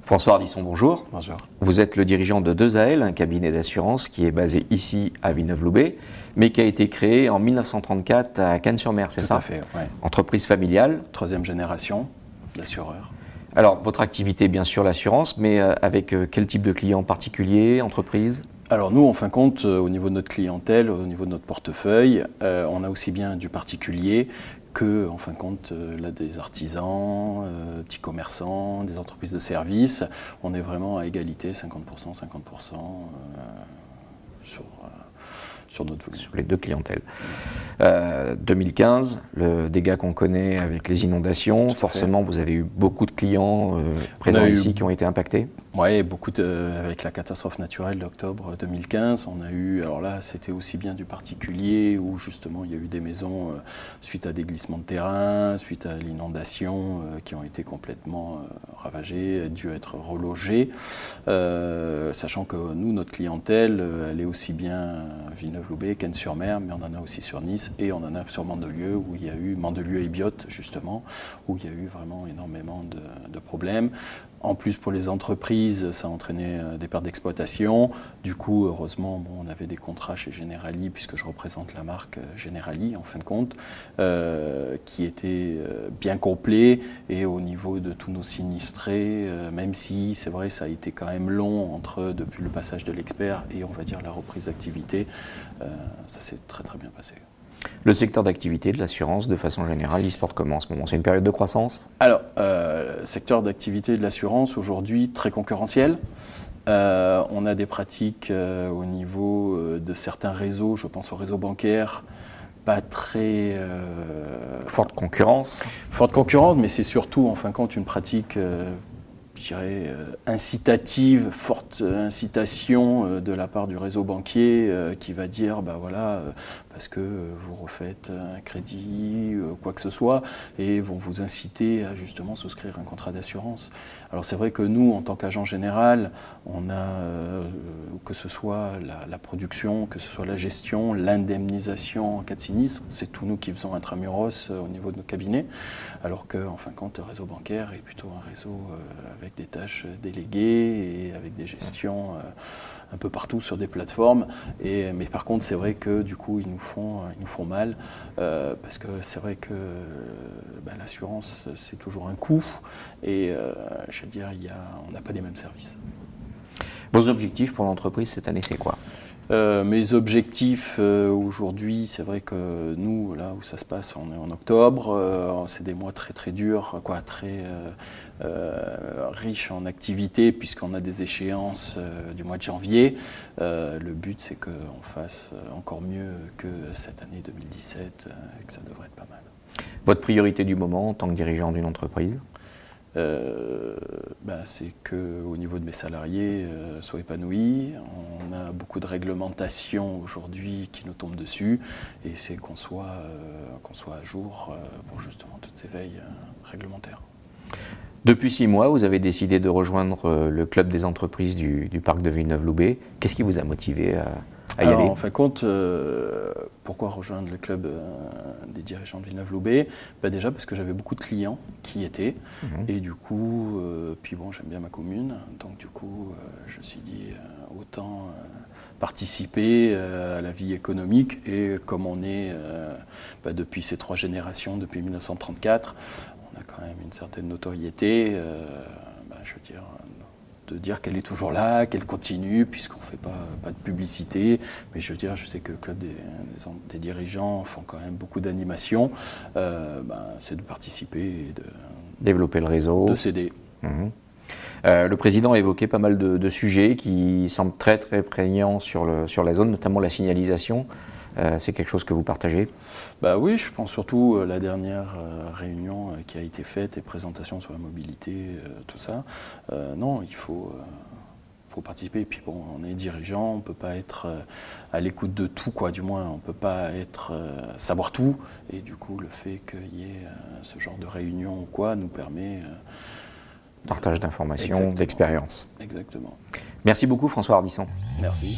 François Ardisson, bonjour. Bonjour. Vous êtes le dirigeant de 2AL, un cabinet d'assurance qui est basé ici à Villeneuve-Loubet, mais qui a été créé en 1934 à Cannes-sur-Mer, c'est ça? Tout à fait, oui. Entreprise familiale. Troisième génération d'assureurs. Alors, votre activité, bien sûr, l'assurance, mais avec quel type de clients particuliers, entreprises? Alors nous, en fin de compte, au niveau de notre clientèle, au niveau de notre portefeuille, on a aussi bien du particulier que, en fin de compte, là, des artisans, petits commerçants, des entreprises de services. On est vraiment à égalité, 50%, 50% sur notre volume. Sur les deux clientèles. 2015, le dégât qu'on connaît avec les inondations, forcément vous avez eu beaucoup de clients présents ici qui ont été impactés? Oui, avec la catastrophe naturelle d'octobre 2015, on a eu, alors là c'était aussi bien du particulier où justement il y a eu des maisons suite à des glissements de terrain, suite à l'inondation qui ont été complètement ravagées, dû être relogées, sachant que nous, notre clientèle, elle est aussi bien Villeneuve-Loubet, Cannes-sur-Mer, mais on en a aussi sur Nice et on en a sur Mandelieu, où il y a eu Mandelieu et Biot justement, où il y a eu vraiment énormément de problèmes. En plus, pour les entreprises, ça a entraîné des pertes d'exploitation. Du coup, heureusement, on avait des contrats chez Generali, puisque je représente la marque Generali, en fin de compte, qui était bien complet. Et au niveau de tous nos sinistrés, même si, c'est vrai, ça a été quand même long depuis le passage de l'expert et, on va dire, la reprise d'activité, ça s'est très très bien passé. Le secteur d'activité de l'assurance, de façon générale, il se porte comment en ce moment? C'est une période de croissance? Alors, secteur d'activité de l'assurance, aujourd'hui, très concurrentiel. On a des pratiques au niveau de certains réseaux, je pense au réseau bancaire, pas très... Forte concurrence. Forte concurrence, mais c'est surtout, en fin de compte, une pratique... je dirais, incitative, forte incitation de la part du réseau banquier qui va dire, bah voilà, parce que vous refaites un crédit, quoi que ce soit, et vont vous inciter à justement souscrire un contrat d'assurance. Alors c'est vrai que nous, en tant qu'agent général, on a, que ce soit la production, que ce soit la gestion, l'indemnisation en cas de sinistre, c'est tout nous qui faisons intramuros au niveau de nos cabinets, alors qu'en fin de compte, le réseau bancaire est plutôt un réseau avec des tâches déléguées et avec des gestions un peu partout sur des plateformes. Mais par contre, c'est vrai que du coup, ils nous font mal parce que c'est vrai que l'assurance, c'est toujours un coût et je veux dire, on n'a pas les mêmes services. Vos objectifs pour l'entreprise cette année, c'est quoi? Mes objectifs aujourd'hui, c'est vrai que nous, là où ça se passe, on est en octobre, c'est des mois très très durs, très riches en activités puisqu'on a des échéances du mois de janvier. Le but, c'est qu'on fasse encore mieux que cette année 2017 et que ça devrait être pas mal. Votre priorité du moment en tant que dirigeant d'une entreprise? C'est qu'au niveau de mes salariés soient épanouis. On a beaucoup de réglementations aujourd'hui qui nous tombent dessus et c'est qu'on soit à jour pour justement toutes ces veilles réglementaires. Depuis 6 mois, vous avez décidé de rejoindre le club des entreprises du parc de Villeneuve-Loubet. Qu'est-ce qui vous a motivé à y aller? En fin de compte, pourquoi rejoindre le club des dirigeants de Villeneuve-Loubet? Déjà parce que j'avais beaucoup de clients qui y étaient et du coup, j'aime bien ma commune, donc du coup je me suis dit autant participer à la vie économique et comme on est depuis ces 3 générations, depuis 1934, on a quand même une certaine notoriété, je veux dire... de dire qu'elle est toujours là, qu'elle continue, puisqu'on ne fait pas de publicité. Mais je veux dire, je sais que le club des dirigeants font quand même beaucoup d'animations. C'est de participer et de... développer le réseau. De s'aider. Le président a évoqué pas mal de sujets qui semblent très très prégnants sur la zone, notamment la signalisation. C'est quelque chose que vous partagez? Oui, je pense surtout la dernière réunion qui a été faite et présentation sur la mobilité, tout ça. Non, il faut participer. Et puis bon, on est dirigeant, on ne peut pas être à l'écoute de tout, du moins on ne peut pas savoir tout. Et du coup, le fait qu'il y ait ce genre de réunion ou quoi nous permet... partage d'informations, d'expériences. Exactement. Merci beaucoup François Ardisson. Merci.